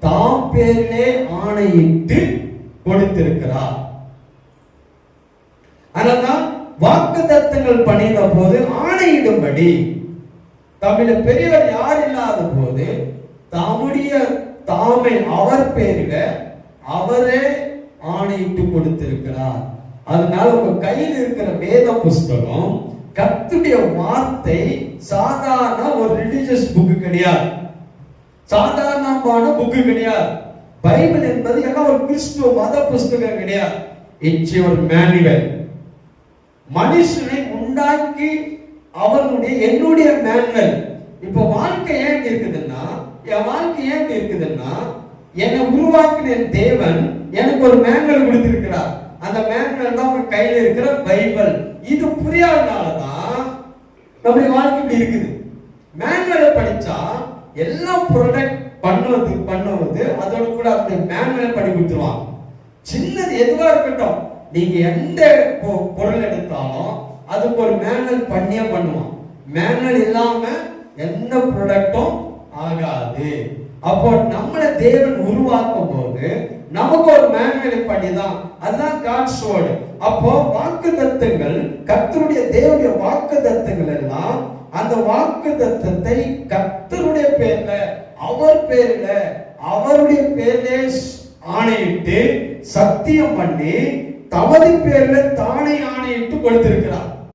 தாம் பேரிலே ஆணையிட்டு கொடுத்திருக்கிறார். அதனால்தான் வாக்குத்தத்தங்கள் பண்ணின போது ஆணையிடும்படி, தமிழ பெரியவர் யார் இல்லாத போது தாமை அவர் பேரில அவரே ஆணையிட்டு கொடுத்திருக்கிறார். அதனால உங்க கையில் இருக்கிற வேத புஸ்தகம் கர்த்தருடைய வார்த்தை சாதாரண ஒரு ரிலிஜியஸ் புக்கு கிடையாது, சாதாரணமான புக்கு கிடையாது. பைபிள் என்பது எல்லாம் ஒரு கிறிஸ்துவ மத புஸ்தகம் கிடையாது. இட்ஸ் ஒரு மேனுவல். மனுஷனை உண்டாக்கி அவனுடைய என்னுடைய மேனுவல். இப்ப வாழ்க்கை ஏன் இருக்குதுன்னா, என் வாழ்க்கை ஏன் இருக்குதுன்னா, என்னை உருவாக்கின தேவன் எனக்கு ஒரு மேனுவல் கொடுத்திருக்கிறார். அந்த மேனுவல் தான் உங்க கையில இருக்கிற பைபிள். இது புரியாதனாலதான் நம்முடைய வாழ்க்கை இப்படி இருக்குது. மேனுவலை படிச்சா எல்லாம் ப்ராடக்ட் பண்ணுவது அதோட கூட அந்த மேனுவலை பண்ணி கொடுத்துருவாங்க. சின்னது எதுவா இருக்கட்டும், நீங்க எந்த பொருள் எடுத்தாலும் அதுக்கு ஒரு மேனுவல் பண்ணியே பண்ணுவான். மேனுவல் இல்லாம எந்த ப்ராடக்டும் ஆகாது. அப்போ நம்மளை தேவன் உருவாக்கும் போது நமக்கு ஒரு மேனுவலை பண்ணிதான், அதுதான் காட்ஸ் வேர்ட். அப்போ வாக்குத்தத்தங்கள், கர்த்தருடைய தேவனுடைய வாக்குத்தத்தங்கள் எல்லாம், அந்த வாக்குத்தத்தத்தை கர்த்தருடைய பேர்ல, அவர் பேர்ல, அவருடைய பேர்ல ஆணையிட்டு சத்தியம் பண்ணி தமது பேர்ல தானே ஆணையிட்டு கொடுத்திருக்கிறார்.